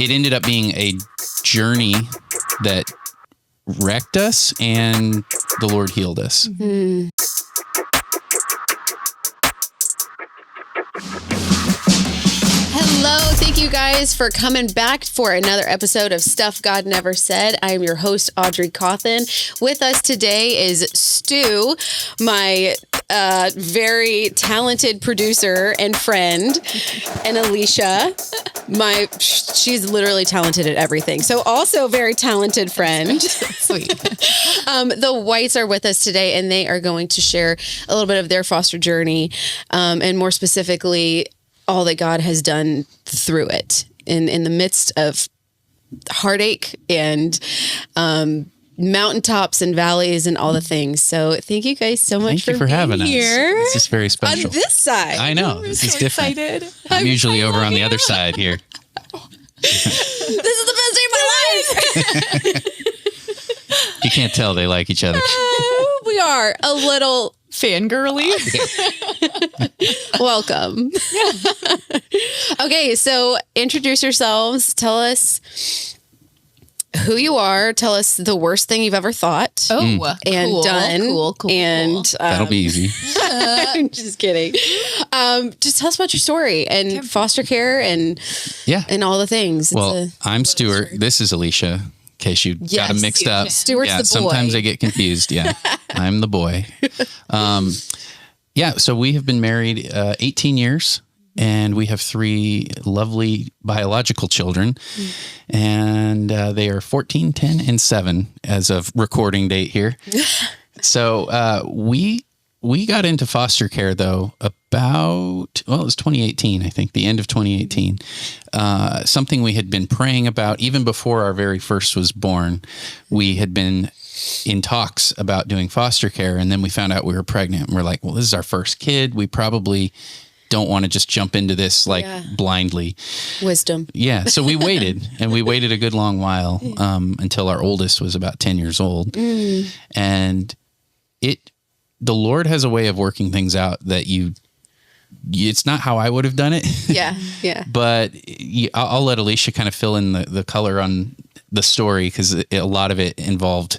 it ended up being a journey that wrecked us, and the Lord healed us. Mm-hmm. Hello, thank you guys for coming back for another episode of Stuff God Never Said. I am your host, Audrey Cauthen. With us today is Stu, my very talented producer and friend, and Alycia, she's literally talented at everything. So also very talented friend. Sweet. The Whites are with us today, and they are going to share a little bit of their foster journey, and more specifically, all that God has done through it in the midst of heartache and mountaintops and valleys and all the things. So thank you guys so much for having us. here. This is very special. On this side. I know. This is different. Excited. I'm usually over on the other side here. This is the best day of my life. You can't tell they like each other. We are a little fangirly. Welcome. Okay, so introduce yourselves. Tell us who you are. Tell us the worst thing you've ever thought. Oh, and cool, done. Cool. And that'll be easy. I'm just kidding. Just tell us about your story and foster care and all the things. Well, I'm Stewart. This is Alycia. In case you got them mixed up. Stewart's the boy. Sometimes I get confused. Yeah, I'm the boy. So we have been married 18 years, and we have 3 lovely biological children, and they are 14, 10, and 7 as of recording date here. So we got into foster care, though, it was 2018, I think, the end of 2018. Something we had been praying about even before our very first was born. We had been in talks about doing foster care, and then we found out we were pregnant. And we're like, well, this is our first kid. We probably don't want to just jump into this blindly. Wisdom. Yeah. So we waited, and we waited a good long while until our oldest was about 10 years old. And the Lord has a way of working things out that it's not how I would have done it. Yeah. But I'll let Alycia kind of fill in the color on the story, because a lot of it involved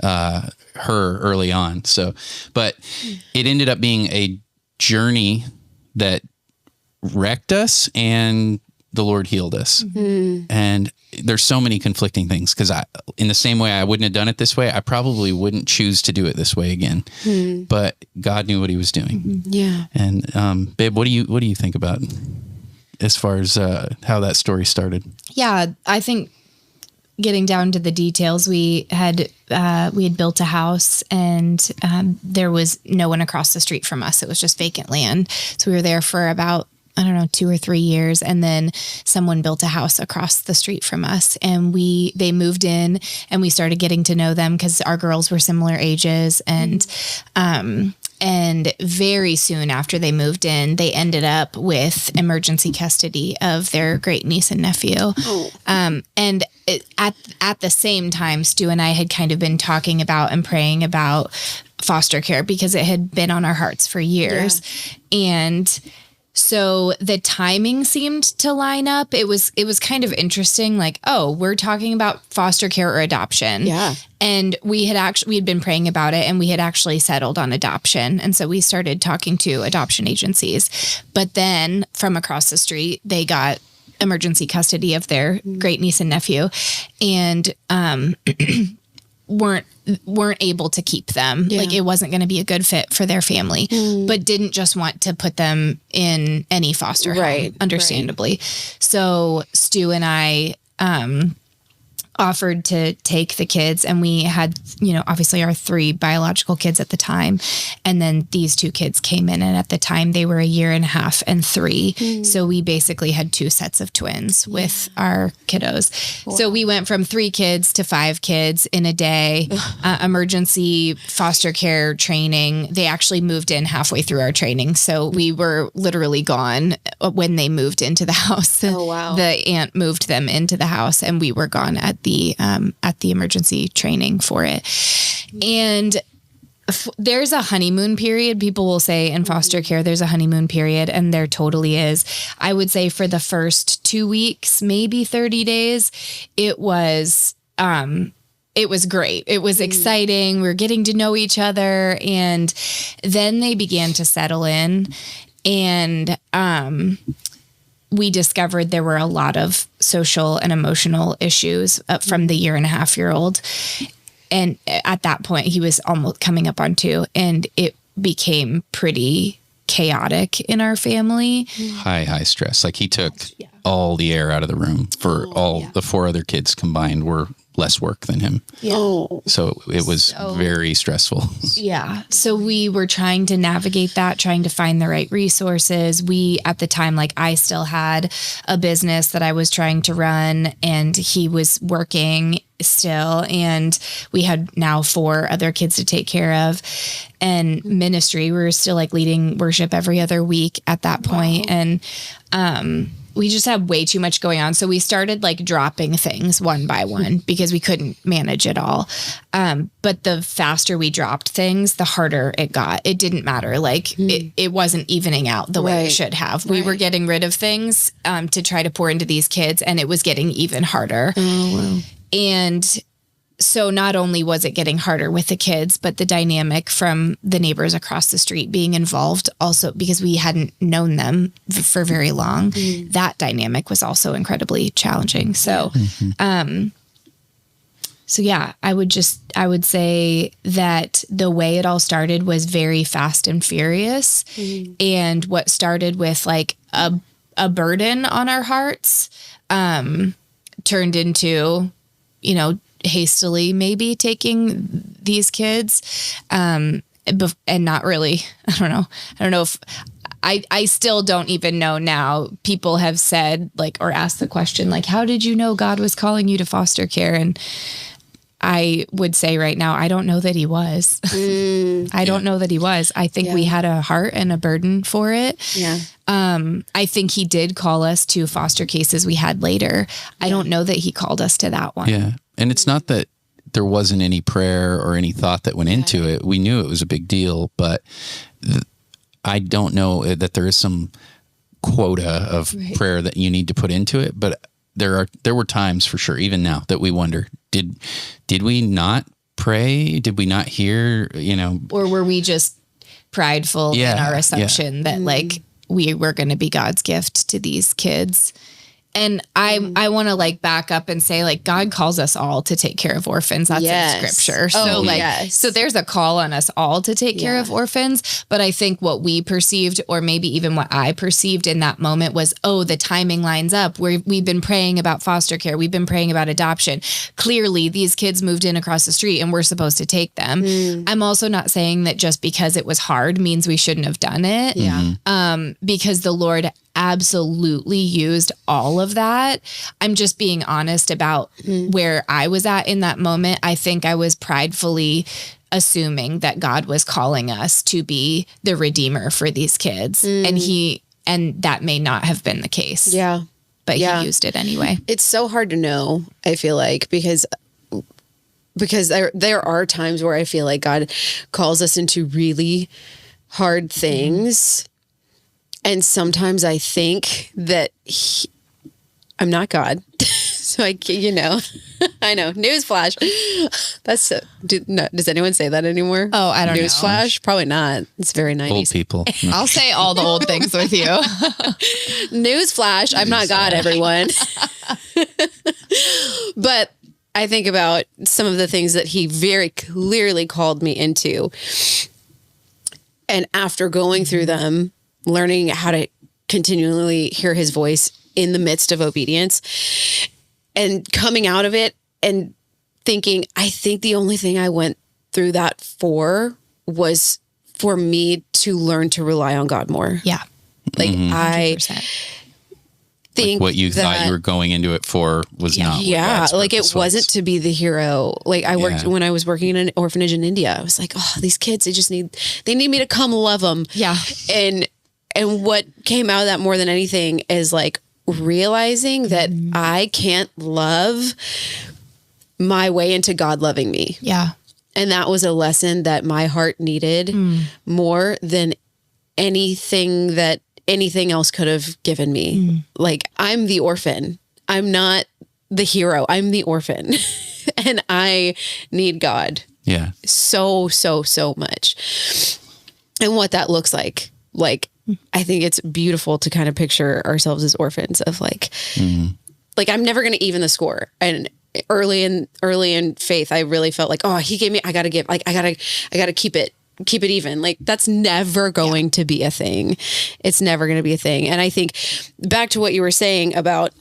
her early on. So, but it ended up being a journey that wrecked us, and the Lord healed us. And there's so many conflicting things, because in the same way I wouldn't have done it this way, I probably wouldn't choose to do it this way again. But God knew what he was doing. Yeah. And babe, what do you think about as far as how that story started? Yeah, I think getting down to the details, we had built a house, and there was no one across the street from us. It was just vacant land. So we were there for about 2 or 3 years. And then someone built a house across the street from us, and they moved in, and we started getting to know them because our girls were similar ages. And very soon after they moved in, they ended up with emergency custody of their great niece and nephew. And at the same time, Stu and I had kind of been talking about and praying about foster care, because it had been on our hearts for years. Yeah. And so the timing seemed to line up. It was kind of interesting. Like, oh, we're talking about foster care or adoption. Yeah. And we had been praying about it, and we had actually settled on adoption. And so we started talking to adoption agencies. But then from across the street, they got emergency custody of their great niece and nephew, and weren't able to keep them. Yeah. Like, it wasn't going to be a good fit for their family, but didn't just want to put them in any foster home, understandably. Right. So Stu and I offered to take the kids, and we had, obviously our 3 biological kids at the time. And then these 2 kids came in, and at the time they were 1.5 years and 3. So we basically had 2 sets of twins with our kiddos. Wow. So we went from 3 kids to 5 kids in a day, emergency foster care training. They actually moved in halfway through our training. So we were literally gone when they moved into the house. Oh, wow. The aunt moved them into the house, and we were gone at the emergency training for it. And there's a honeymoon period. People will say in foster care, there's a honeymoon period, and there totally is. I would say for the first 2 weeks, maybe 30 days, it was great. It was exciting. We were getting to know each other. And then they began to settle in, and, we discovered there were a lot of social and emotional issues from the 1.5-year-old. And at that point, he was almost coming up on 2, and it became pretty chaotic in our family. High stress. Like he took all the air out of the room for the 4 other kids combined were less work than him. So it was very stressful. Yeah. So we were trying to navigate that, trying to find the right resources. We, at the time, like I still had a business that I was trying to run, and he was working still. And we had now 4 other kids to take care of, and ministry. We were still like leading worship every other week at that point. And, we just had way too much going on. So we started like dropping things one by one because we couldn't manage it all. But the faster we dropped things, the harder it got. It didn't matter. Like it wasn't evening out the way it should have. We were getting rid of things to try to pour into these kids, and it was getting even harder. Oh, wow. And so not only was it getting harder with the kids, but the dynamic from the neighbors across the street being involved also, because we hadn't known them for very long. That dynamic was also incredibly challenging. So, so yeah, I would say that the way it all started was very fast and furious. And what started with like a burden on our hearts, turned into, hastily maybe taking these kids, and not really, I don't know if I still don't even know now. People have said like, or asked the question, like, how did you know God was calling you to foster care? And I would say right now, I don't know that he was. I don't know that he was. I think we had a heart and a burden for it. Yeah. I think he did call us to foster cases we had later. I don't know that he called us to that one. Yeah. And it's not that there wasn't any prayer or any thought that went into it. We knew it was a big deal, but I don't know that there is some quota of prayer that you need to put into it. But there were times for sure, even now, that we wonder, did we not pray? Did we not hear, or were we just prideful in our assumption that like we were going to be God's gift to these kids? And I want to like back up and say like God calls us all to take care of orphans. That's in scripture. So so there's a call on us all to take care of orphans. But I think what we perceived, or maybe even what I perceived in that moment, was, the timing lines up. We've been praying about foster care. We've been praying about adoption. Clearly these kids moved in across the street and we're supposed to take them. I'm also not saying that just because it was hard means we shouldn't have done it. Because the Lord absolutely used all of that. I'm just being honest about where I was at in that moment. I think I was pridefully assuming that God was calling us to be the redeemer for these kids. And that may not have been the case. Yeah. But he used it anyway. It's so hard to know, I feel like, because there are times where I feel like God calls us into really hard things. And sometimes I think that I'm not God. So I know, newsflash. Does anyone say that anymore? Oh, I don't know. Newsflash? Probably not. It's very 90s. Old people. I'll say all the old things with you. Newsflash. I'm not God, everyone. But I think about some of the things that he very clearly called me into. And after going through them, learning how to continually hear his voice in the midst of obedience and coming out of it and thinking, I think the only thing I went through that for was for me to learn to rely on God more. Yeah. Like 100%. I think like what you thought you were going into it for was not. Yeah. Like it wasn't to be the hero. Like I worked when I was working in an orphanage in India. I was like, these kids, they need me to come love them. Yeah. And what came out of that more than anything is like realizing that I can't love my way into God loving me. Yeah. And that was a lesson that my heart needed more than anything else could have given me. Like, I'm the orphan. I'm not the hero. I'm the orphan. And I need God. Yeah. So much. And what that looks like. Like, I think it's beautiful to kind of picture ourselves as orphans of like I'm never going to even the score. And early in faith, I really felt like, oh, he gave me, I got to give, like, I got to keep it even. Like, that's never going to be a thing. It's never going to be a thing. And I think back to what you were saying about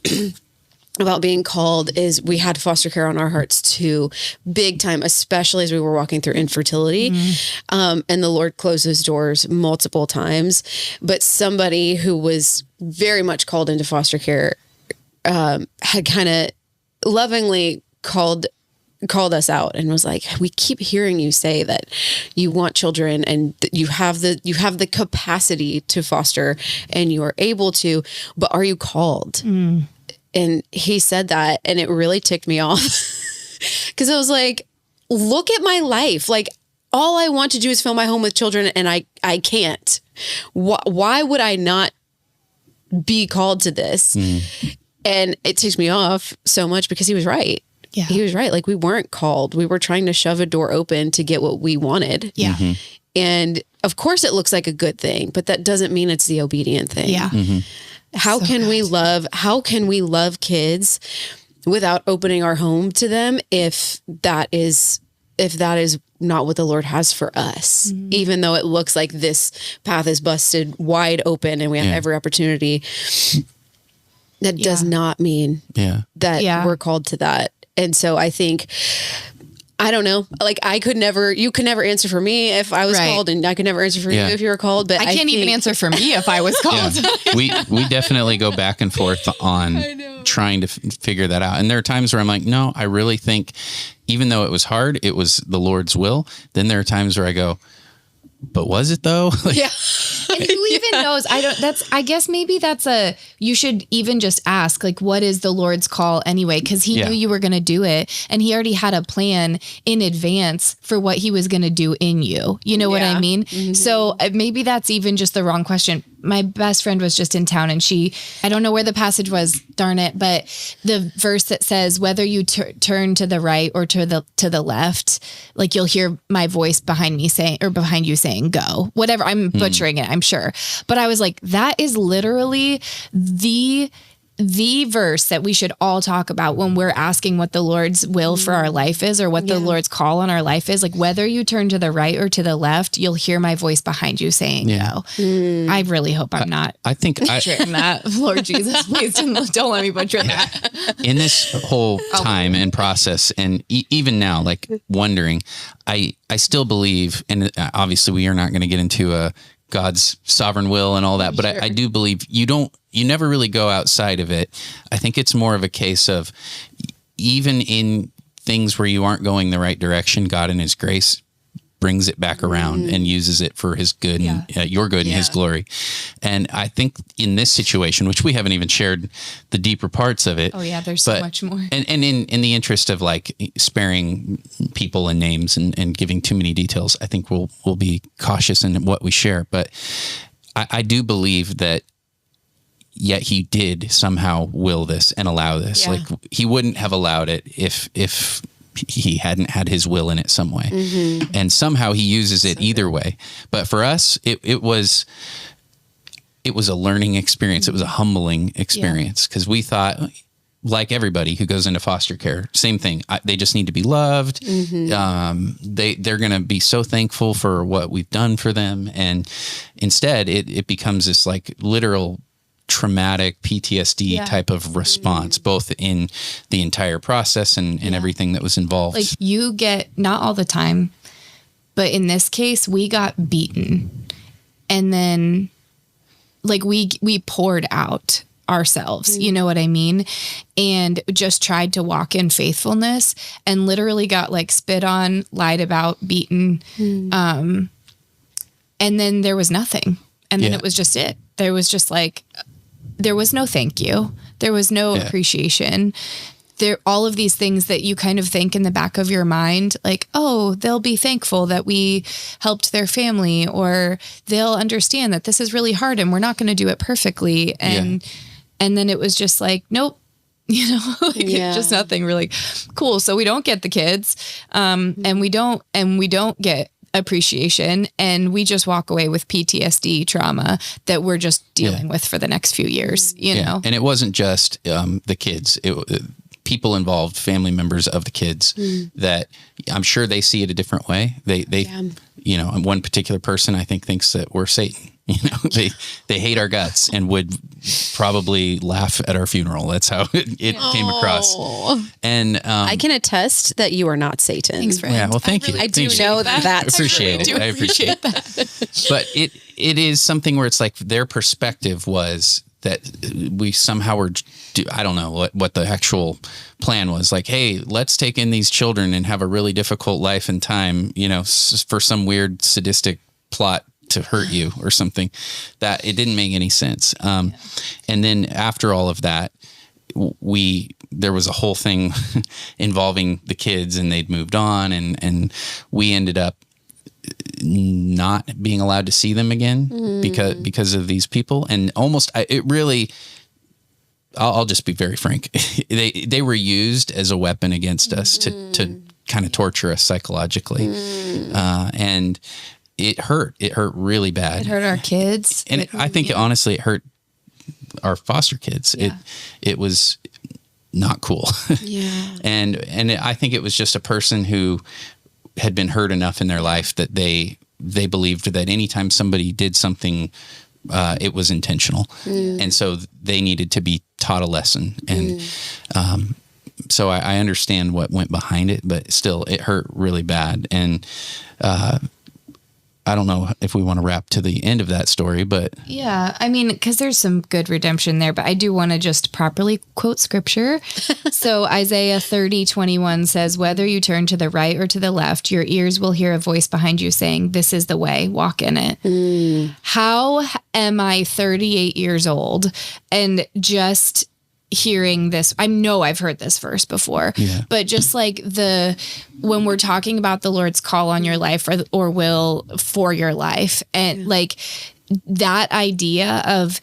being called is we had foster care on our hearts too, big time, especially as we were walking through infertility. And the Lord closed those doors multiple times. But somebody who was very much called into foster care had kind of lovingly called us out and was like, we keep hearing you say that you want children and that you have the capacity to foster and you are able to, but are you called? And he said that, and it really ticked me off because I was like, look at my life. Like, all I want to do is fill my home with children, and I can't. Why would I not be called to this? And it ticked me off so much because he was right. Yeah. He was right. Like, we weren't called. We were trying to shove a door open to get what we wanted. Yeah. And of course it looks like a good thing, but that doesn't mean it's the obedient thing. Yeah. How can we love kids without opening our home to them if that is not what the Lord has for us, even though it looks like this path is busted wide open and we have every opportunity? That does not mean that we're called to that. And so I think, I don't know, like you could never answer for me if I was called, and I could never answer for you if you were called, but I can't even answer for me if I was called. We definitely go back and forth on trying to figure that out. And there are times where I'm like, no, I really think even though it was hard, it was the Lord's will. Then there are times where I go, but was it though? And who even knows? I guess maybe you should even just ask, like, what is the Lord's call anyway? Because he knew you were going to do it. And he already had a plan in advance for what he was going to do in you. You know what I mean? So maybe that's even just the wrong question. My best friend was just in town and I don't know where the passage was, darn it, but the verse that says, whether you turn to the right or to the left, like, you'll hear my voice behind you saying, go, whatever. I'm butchering it, I'm sure. But I was like, that is literally the verse that we should all talk about when we're asking what the Lord's will for our life is, or what the Lord's call on our life is. Like, whether you turn to the right or to the left, you'll hear my voice behind you saying, go. I really hope I'm not. I think butchering that. Lord Jesus, please don't let me butcher that. In this whole time and process, and even now, like, wondering, I still believe, and obviously we are not going to get into God's sovereign will and all that, but I do believe you never really go outside of it. I think it's more of a case of, even in things where you aren't going the right direction, God in his grace brings it back around and uses it for his good and your good and his glory. And I think in this situation, which we haven't even shared the deeper parts of it. Oh yeah, there's so much more. And in the interest of like sparing people and names and giving too many details, I think we'll be cautious in what we share. But I do believe that yet he did somehow will this and allow this. Like, he wouldn't have allowed it if he hadn't had his will in it some way. And somehow he uses it either way. But for us, it was a learning experience. It was a humbling experience, because we thought, like everybody who goes into foster care, same thing. They just need to be loved. They're going to be so thankful for what we've done for them. And instead it becomes this like literal traumatic PTSD type of response, both in the entire process and everything that was involved. Like, you get, not all the time, but in this case, we got beaten. And then like we poured out ourselves, you know what I mean? And just tried to walk in faithfulness, and literally got like spit on, lied about, beaten. And then there was nothing. And then it was just it. There was just like, there was no thank you. There was no appreciation. there all of these things that you kind of think in the back of your mind, like, oh, they'll be thankful that we helped their family, or they'll understand that this is really hard and we're not going to do it perfectly. And then it was just like, nope. Just nothing really cool. So we don't get the kids, and we don't get appreciation, and we just walk away with PTSD trauma that we're just dealing with for the next few years, you know? And it wasn't just the kids, people involved, family members of the kids that I'm sure they see it a different way. They one particular person I think thinks that we're Satan. They hate our guts and would probably laugh at our funeral. That's how it came across. And I can attest that you are not Satan. Thanks, friend. Yeah, well, thank you. I do know that. I appreciate it. I appreciate that. But it is something where it's like their perspective was that we somehow were, I don't know what the actual plan was. Like, hey, let's take in these children and have a really difficult life and time, for some weird sadistic plot to hurt you or something. That it didn't make any sense. And then after all of that, there was a whole thing involving the kids, and they'd moved on, and we ended up not being allowed to see them again because of these people. And almost I'll just be very frank. They were used as a weapon against us to kind of torture us psychologically. And it hurt. It hurt really bad. It hurt our kids. And I think honestly, it hurt our foster kids. Yeah. It was not cool. Yeah. And I think it was just a person who had been hurt enough in their life that they believed that anytime somebody did something, it was intentional. And so they needed to be taught a lesson. And so I understand what went behind it, but still it hurt really bad. And I don't know if we want to wrap to the end of that story, but yeah, I mean, because there's some good redemption there, but I do want to just properly quote scripture. So Isaiah 30:21 says, whether you turn to the right or to the left, your ears will hear a voice behind you saying, this is the way, walk in it. How am I 38 years old and just hearing this? I know I've heard this verse before, but just like when we're talking about the Lord's call on your life or will for your life, and like that idea of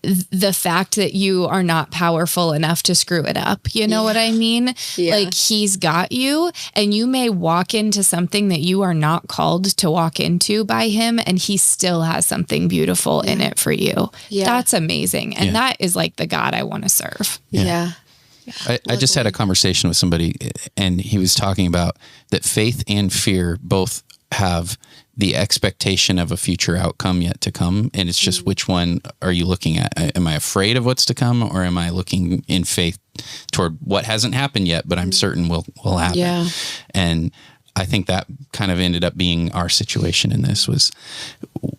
the fact that you are not powerful enough to screw it up. You know what I mean? Yeah. Like he's got you, and you may walk into something that you are not called to walk into by him, and he still has something beautiful in it for you. Yeah. That's amazing. And that is like the God I want to serve. Yeah. I just had a conversation with somebody, and he was talking about that faith and fear both have the expectation of a future outcome yet to come. And it's just, which one are you looking at? Am I afraid of what's to come, or am I looking in faith toward what hasn't happened yet, but I'm certain will happen? Yeah. And I think that kind of ended up being our situation in this was,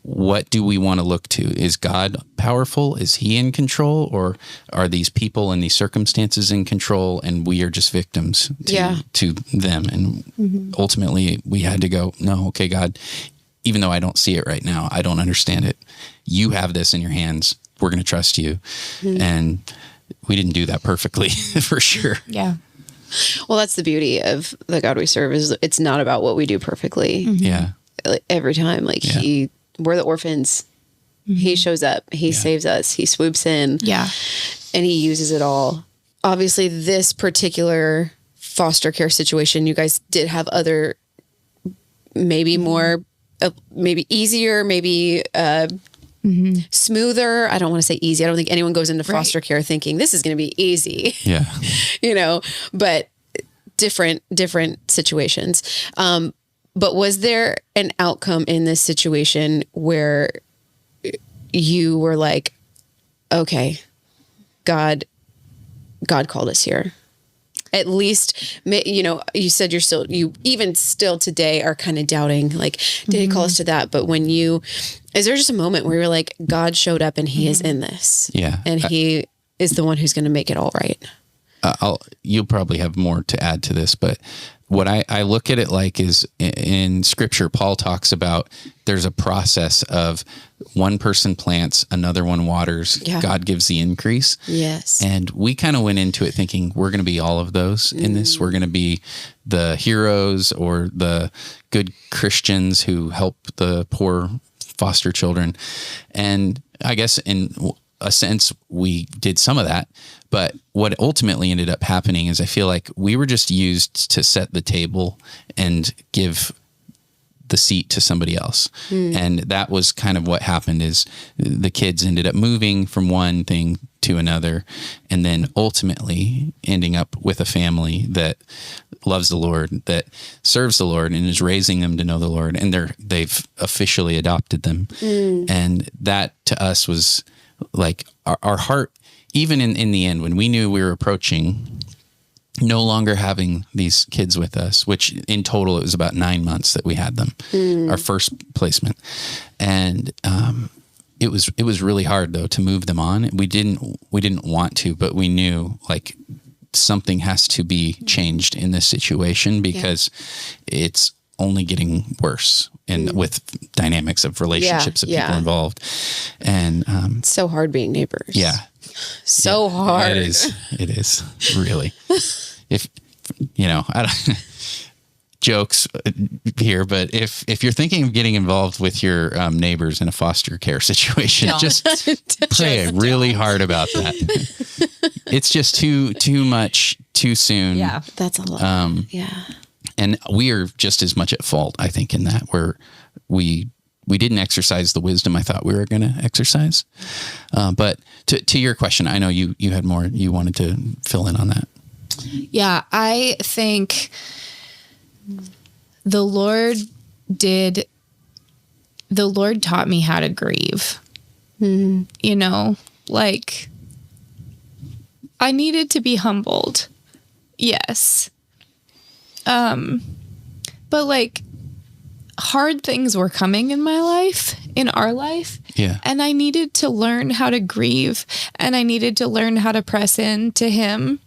what do we want to look to? Is God powerful? Is he in control? Or are these people and these circumstances in control, and we are just victims to them? And ultimately we had to go, no, okay, God, even though I don't see it right now, I don't understand it, you have this in your hands. We're going to trust you. And we didn't do that perfectly for sure. Yeah. Well, that's the beauty of the God we serve, is it's not about what we do perfectly. Yeah. Every time, like we're the orphans. He shows up, he saves us, he swoops in, and he uses it all. Obviously, this particular foster care situation, you guys did have other, maybe more, maybe easier, maybe smoother. I don't want to say easy. I don't think anyone goes into foster care thinking this is going to be easy. Yeah. But different situations. But was there an outcome in this situation where you were like, okay, God called us here? At least, you said you even still today are kind of doubting, like, did he call us to that? But is there just a moment where you're like, God showed up and he is in this? Yeah. And he is the one who's going to make it all right. You'll probably have more to add to this, but what I look at it like is in scripture, Paul talks about there's a process of one person plants, another one waters, God gives the increase. Yes. And we kind of went into it thinking we're going to be all of those in this. We're going to be the heroes or the good Christians who help the poor foster children. And I guess in a sense, we did some of that. But what ultimately ended up happening is I feel like we were just used to set the table and give the seat to somebody else. And that was kind of what happened is the kids ended up moving from one thing to another and then ultimately ending up with a family that loves the Lord, that serves the Lord and is raising them to know the Lord. And they've officially adopted them. And that to us was like our heart, even in the end, when we knew we were approaching no longer having these kids with us, which in total, it was about 9 months that we had them, our first placement. And, it was really hard though, to move them on. We didn't want to, but we knew like something has to be changed in this situation because it's only getting worse and with dynamics of relationships of people involved. And, it's so hard being neighbors. Yeah. So hard. It is really. If I don't jokes here, but if you're thinking of getting involved with your neighbors in a foster care situation, just pray really hard about that. It's just too much too soon. Yeah, that's a lot. And we are just as much at fault, I think, in that where we didn't exercise the wisdom I thought we were going to exercise. But to your question, I know you had more you wanted to fill in on that. Yeah, I think the Lord taught me how to grieve. Like I needed to be humbled. Yes. But like hard things were coming in my life, in our life. Yeah. And I needed to learn how to grieve and I needed to learn how to press into him.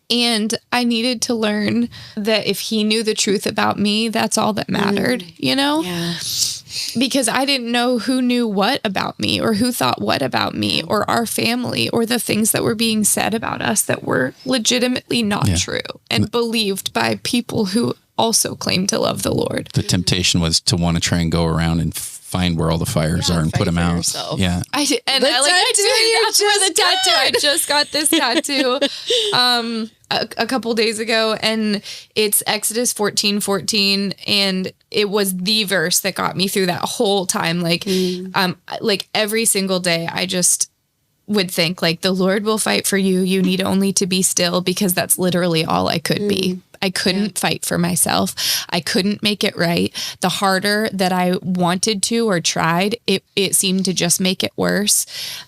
And I needed to learn that if he knew the truth about me, that's all that mattered, Yeah. Because I didn't know who knew what about me or who thought what about me or our family or the things that were being said about us that were legitimately not true and believed by people who also claim to love the Lord. The temptation was to want to try and go around and find where all the fires are and put them out. Yourself. Yeah. I did, and I that's where the tattoo. I just got this tattoo a couple days ago, and it's Exodus 14:14, and it was the verse that got me through that whole time. Like every single day, I just would think like the Lord will fight for you. You need only to be still, because that's literally all I could be. I couldn't fight for myself. I couldn't make it right. The harder that I wanted to or tried, it seemed to just make it worse.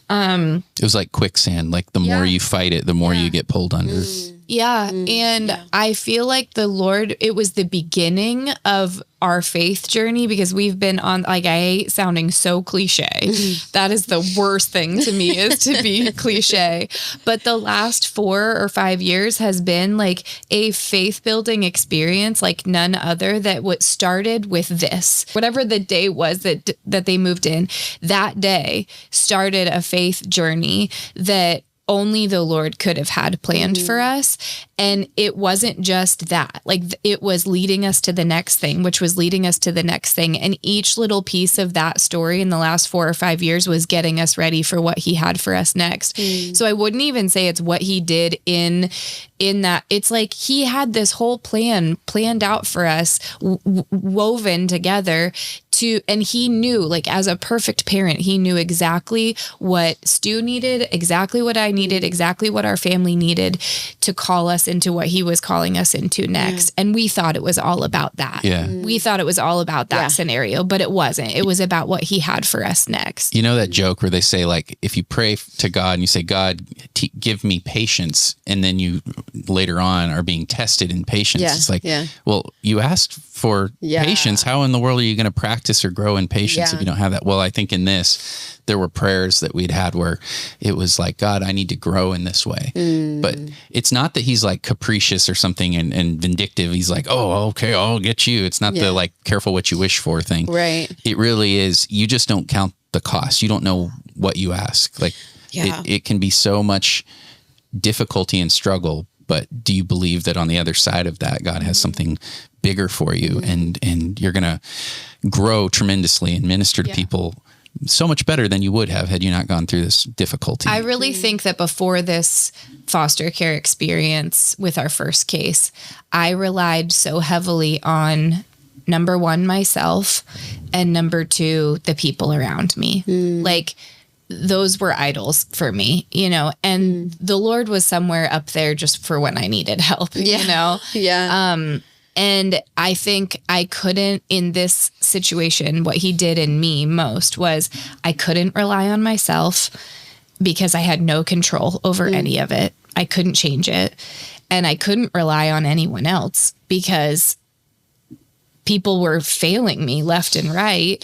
It was like quicksand. Like the more you fight it, the more you get pulled under. Yeah. And I feel like the Lord, it was the beginning of our faith journey, because we've been on, like, I hate sounding so cliche. That is the worst thing to me, is to be cliche. But the last 4 or 5 years has been like a faith building experience like none other, that what started with this, whatever the day was that they moved in, that day started a faith journey that only the Lord could have had planned for us. And it wasn't just that, like it was leading us to the next thing, which was leading us to the next thing. And each little piece of that story in the last 4 or 5 years was getting us ready for what he had for us next. So I wouldn't even say it's what he did in that. It's like he had this whole planned out for us, woven together and he knew, like, as a perfect parent, he knew exactly what Stu needed, exactly what I needed, exactly what our family needed to call us into what he was calling us into next. And we thought it was all about that. Yeah. We thought it was all about that scenario, but it wasn't. It was about what he had for us next. You know that joke where they say, like, if you pray to God and you say, God, give me patience, and then you later on are being tested in patience. It's like, well, you asked for patience. How in the world are you going to practice practice or grow in patience if you don't have that. Well, I think in this, there were prayers that we'd had where it was like, God, I need to grow in this way. But it's not that he's like capricious or something and vindictive. He's like, oh, okay, I'll get you. It's not the like careful what you wish for thing. Right. It really is. You just don't count the cost. You don't know what you ask. Like it can be so much difficulty and struggle, but do you believe that on the other side of that, God has something bigger for you and you're going to grow tremendously and minister to people so much better than you would have had you not gone through this difficulty. I really think that before this foster care experience with our first case, I relied so heavily on number one, myself, and number two, the people around me. Like, those were idols for me, you know, and the Lord was somewhere up there just for when I needed help, you know? And I think I couldn't, in this situation, what he did in me most was I couldn't rely on myself because I had no control over any of it. I couldn't change it. And I couldn't rely on anyone else because people were failing me left and right.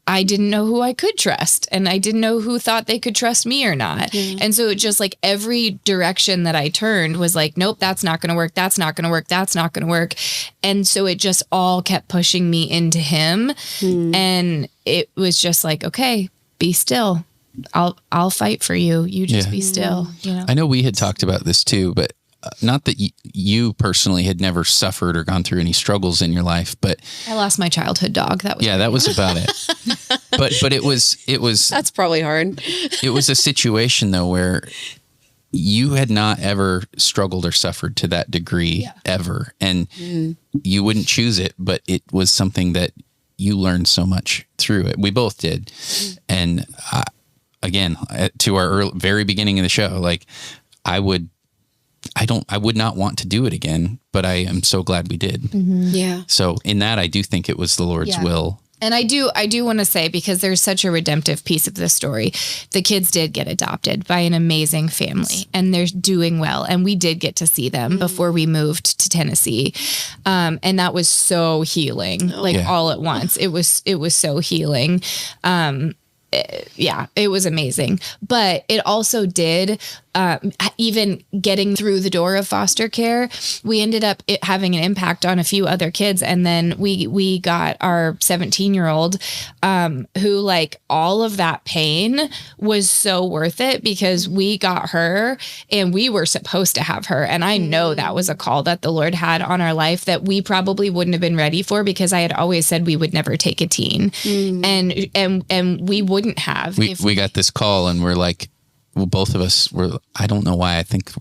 I didn't know who I could trust, and I didn't know who thought they could trust me or not. And so it just like every direction that I turned was like, nope, that's not going to work. That's not going to work. That's not going to work. And so it just all kept pushing me into him. And it was just like, okay, be still. I'll fight for you. You just be still. You know? I know we had talked about this too, but not that you personally had never suffered or gone through any struggles in your life, but I lost my childhood dog. That was that was about it. But it was That's probably hard. It was a situation though where you had not ever struggled or suffered to that degree ever, and you wouldn't choose it, but it was something that you learned so much through it. We both did, and again, to our very beginning of the show, like I would not want to do it again, but I am so glad we did. Yeah. So in that, I do think it was the Lord's will. And I do want to say, because there's such a redemptive piece of this story, the kids did get adopted by an amazing family and they're doing well. And we did get to see them before we moved to Tennessee. And that was so healing, all at once. It was so healing. It was amazing. But it also did, even getting through the door of foster care, we ended up having an impact on a few other kids. And then we got our 17-year-old, who, like, all of that pain was so worth it because we got her and we were supposed to have her. And I know that was a call that the Lord had on our life that we probably wouldn't have been ready for, because I had always said we would never take a teen. And we wouldn't have. We got this call and we're like, well, both of us were, I don't know why. I think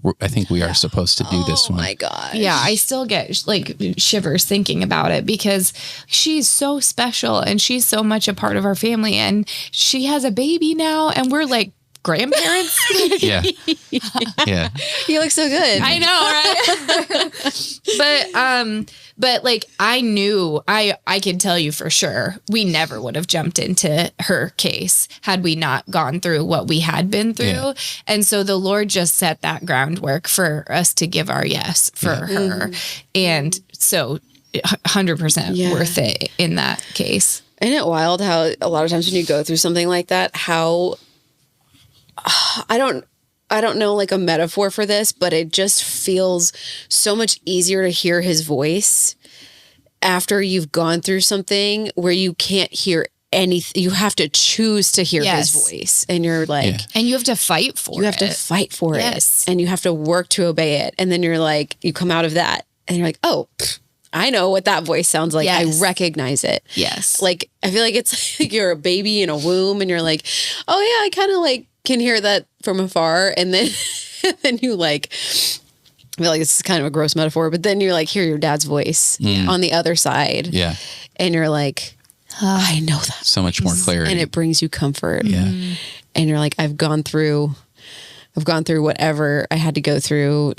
we are supposed to do this one. Oh my gosh. Yeah. I still get like shivers thinking about it because she's so special and she's so much a part of our family, and she has a baby now and we're like grandparents. Yeah. You look so good. I know, right? But like, I knew, I can tell you for sure, we never would have jumped into her case had we not gone through what we had been through. Yeah. And so the Lord just set that groundwork for us to give our yes for her. And so 100% worth it in that case. Isn't it wild how a lot of times when you go through something like that, how I don't know like a metaphor for this, but it just feels so much easier to hear his voice after you've gone through something where you can't hear anything. You have to choose to hear his voice, and you're like, and you have to fight for it. You have to fight for it, and you have to work to obey it. And then you're like, you come out of that and you're like, oh, I know what that voice sounds like. I recognize it. Yes. Like, I feel like it's like you're a baby in a womb and you're like, oh yeah, I kind of like can hear that from afar. And then, then you like, I feel like this is kind of a gross metaphor, but then you're like, hear your dad's voice on the other side. Yeah. And you're like, I know that. So much more clarity. And it brings you comfort. Yeah. And you're like, I've gone through whatever I had to go through,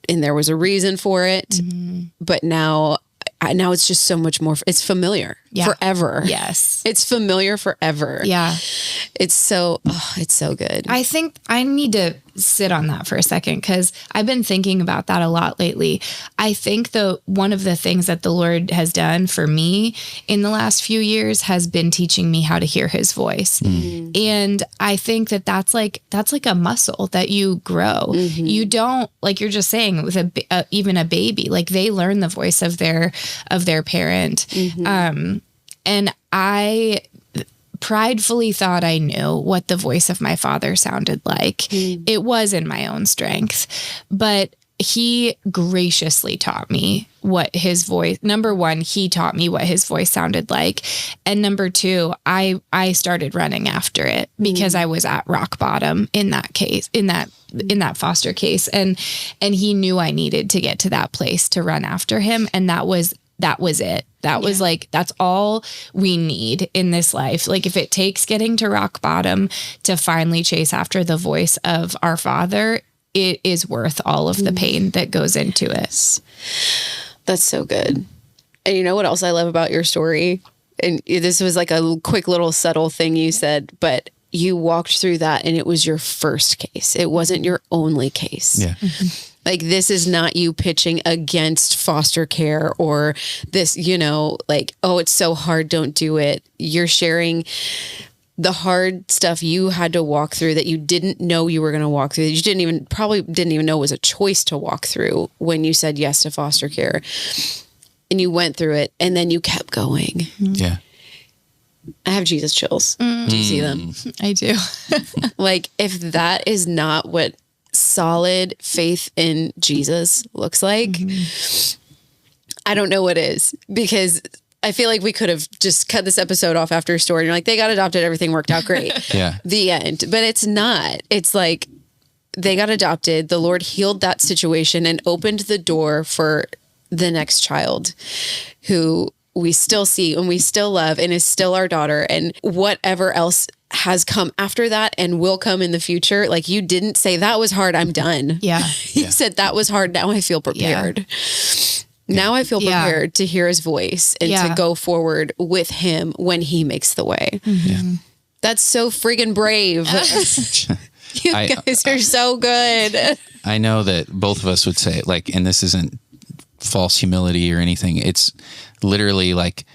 and there was a reason for it. But now it's just so much more, it's familiar. forever. Yes. It's familiar forever. Yeah. It's so good. I think I need to sit on that for a second because I've been thinking about that a lot lately. I think one of the things that the Lord has done for me in the last few years has been teaching me how to hear his voice. Mm-hmm. And I think that's like a muscle that you grow. Mm-hmm. You don't, like you're just saying with even a baby, like they learn the voice of their parent. Mm-hmm. And I pridefully thought I knew what the voice of my father sounded like. Mm. It was in my own strength, but he graciously taught me what his voice, number one, he taught me what his voice sounded like. And number two, I started running after it because I was at rock bottom in that case, in that foster case. And he knew I needed to get to that place to run after him. And that was it. That was like, that's all we need in this life. Like if it takes getting to rock bottom to finally chase after the voice of our Father, it is worth all of the pain that goes into it. That's so good. And you know what else I love about your story? And this was like a quick little subtle thing you said, but you walked through that and it was your first case. It wasn't your only case. Yeah. Mm-hmm. Like this is not you pitching against foster care or this, like, oh, it's so hard, don't do it. You're sharing the hard stuff you had to walk through that you didn't know you were going to walk through, that you probably didn't even know was a choice to walk through when you said yes to foster care. And you went through it and then you kept going. Yeah. I have Jesus chills. Do you see them? I do. Like if that is not what solid faith in Jesus looks like, I don't know what is, because I feel like we could have just cut this episode off after a story and you're like, they got adopted, everything worked out great. Yeah. The end. But it's not. It's like they got adopted. The Lord healed that situation and opened the door for the next child who we still see and we still love and is still our daughter, and whatever else has come after that and will come in the future. Like you didn't say that was hard, I'm done. Yeah. You said that was hard. Now I feel prepared. Yeah. Now I feel prepared to hear his voice and to go forward with him when he makes the way. Mm-hmm. Yeah. That's so friggin' brave. You guys are so good. I know that both of us would say, like, and this isn't false humility or anything. It's literally like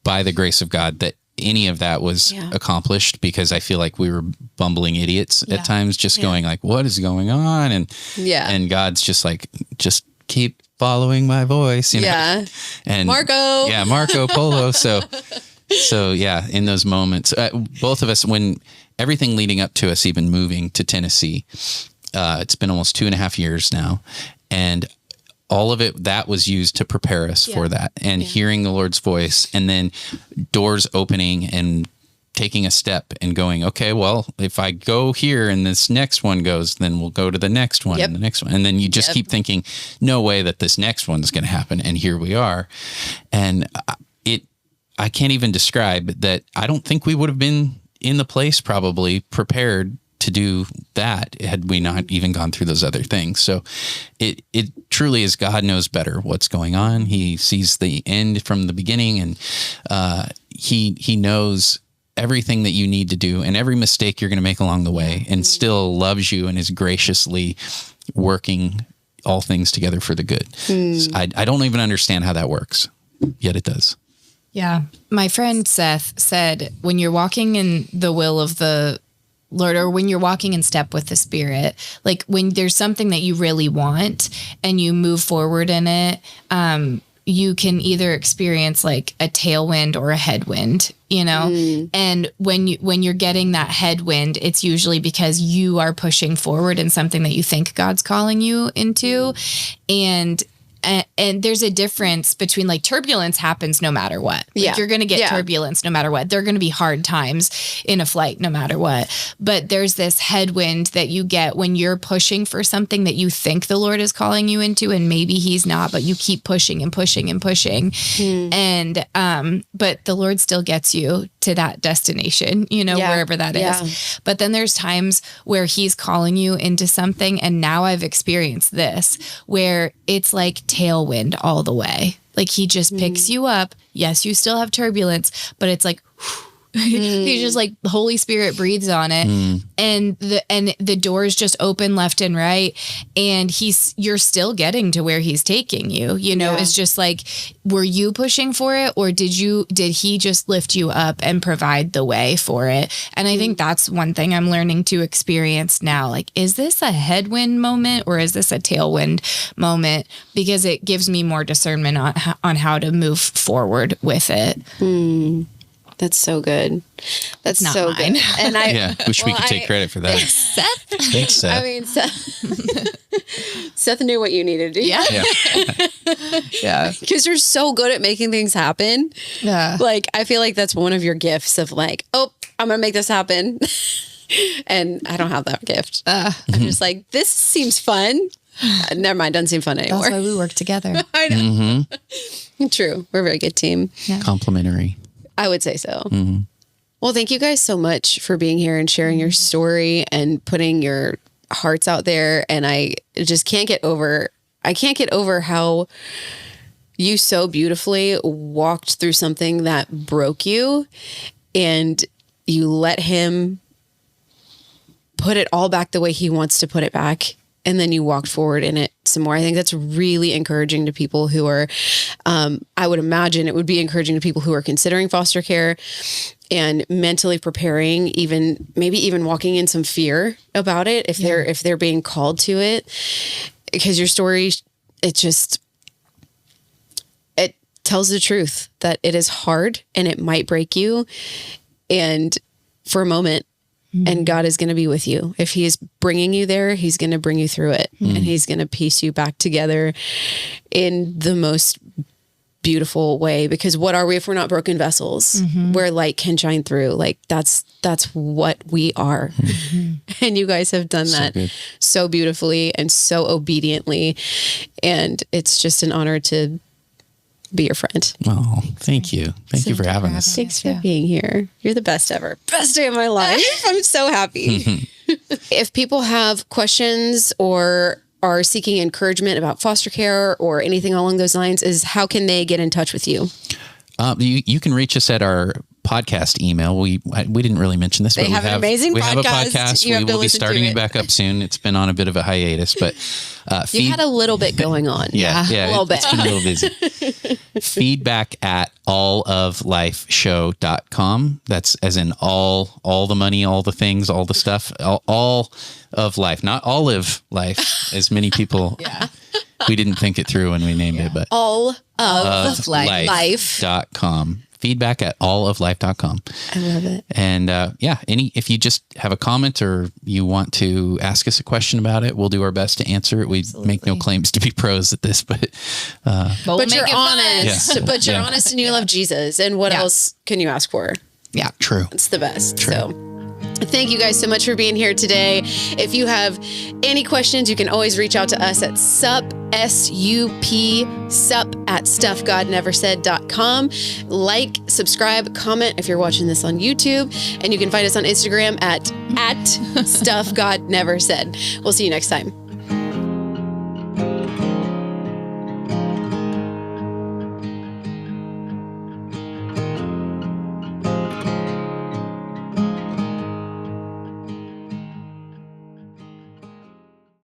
by the grace of God that any of that was accomplished, because I feel like we were bumbling idiots at times, just going like, what is going on? And God's just like, just keep following my voice, and Marco Polo. So yeah, in those moments, both of us, when everything leading up to us, even moving to Tennessee, it's been almost 2.5 years now. And all of it, that was used to prepare us for that, and hearing the Lord's voice, and then doors opening and taking a step and going, okay, well, if I go here and this next one goes, then we'll go to the next one and the next one. And then you just keep thinking, no way that this next one is going to happen. And here we are. And I can't even describe that. I don't think we would have been in the place probably prepared to do that had we not even gone through those other things. So it truly is, God knows better what's going on. He sees the end from the beginning, and he knows everything that you need to do and every mistake you're going to make along the way, and still loves you and is graciously working all things together for the good. So I don't even understand how that works, yet it does. Yeah. My friend Seth said, when you're walking in the will of the Lord, or when you're walking in step with the Spirit, like when there's something that you really want and you move forward in it, you can either experience like a tailwind or a headwind, and when you're getting that headwind, it's usually because you are pushing forward in something that you think God's calling you into. And there's a difference between, like, turbulence happens no matter what. Like, you're going to get turbulence no matter what. There are going to be hard times in a flight no matter what. But there's this headwind that you get when you're pushing for something that you think the Lord is calling you into, and maybe he's not, but you keep pushing and pushing and pushing. And but the Lord still gets you to that destination, wherever that is. But then there's times where he's calling you into something, and now I've experienced this, where it's like tailwind all the way. Like he just picks you up. Yes, you still have turbulence, but it's like, he's just like the Holy Spirit breathes on it, and the doors just open left and right, and you're still getting to where he's taking you. You know, it's just like, were you pushing for it, or did he just lift you up and provide the way for it? And I think that's one thing I'm learning to experience now. Like, is this a headwind moment or is this a tailwind moment? Because it gives me more discernment on how to move forward with it. That's so good. That's not so mine. good. And I wish we could take credit for that. Seth. Thanks, Seth. I mean, Seth knew what you needed to do. Yeah. Yeah. Because you're so good at making things happen. Yeah. Like, I feel like that's one of your gifts of like, oh, I'm going to make this happen. And I don't have that gift. I'm just like, this seems fun. Never mind. Doesn't seem fun anymore. That's why we work together. I know. True. We're a very good team. Yeah. Complimentary. I would say so. Well, thank you guys so much for being here and sharing your story and putting your hearts out there. And I just can't get over how you so beautifully walked through something that broke you and you let him put it all back the way he wants to put it back. And then you walked forward in it some more. I think that's really encouraging to people who are, I would imagine it would be encouraging to people who are considering foster care and mentally preparing, maybe even walking in some fear about it if they're being called to it. Because your story, it tells the truth that it is hard and it might break you, and for a moment. And God is going to be with you. If he is bringing you there, he's going to bring you through it. And he's going to piece you back together in the most beautiful way. Because what are we if we're not broken vessels where light can shine through? Like that's what we are. And you guys have done that so beautifully and so obediently. And it's just an honor to be your friend. Oh, thank you. Thank you for having us. Thanks for being here. You're the best ever. Best day of my life. I'm so happy. If people have questions or are seeking encouragement about foster care or anything along those lines, how can they get in touch with you? You can reach us at our podcast email. We didn't really mention this, but we have an amazing we podcast. have a podcast. You We will be starting it back up soon. It's been on a bit of a hiatus, but you had a little bit going on. Yeah, a little bit. It's been a little busy. Feedback at alloflifeshow.com. That's as in all the money, all the things, all the stuff, all of life, not olive life, as many people. We didn't think it through when we named it, but all of life.com. Feedback at alloflife.com. I love it. And if you just have a comment or you want to ask us a question about it, we'll do our best to answer it. We make no claims to be pros at this, but you're honest. Yeah. But you're honest and you love Jesus. And what else can you ask for? Yeah. True. It's the best. True. So thank you guys so much for being here today. If you have any questions, you can always reach out to us at sup at stuffgodneversaid.com. Like, subscribe, comment if you're watching this on YouTube, and you can find us on Instagram at stuffgodneversaid. We'll see you next time.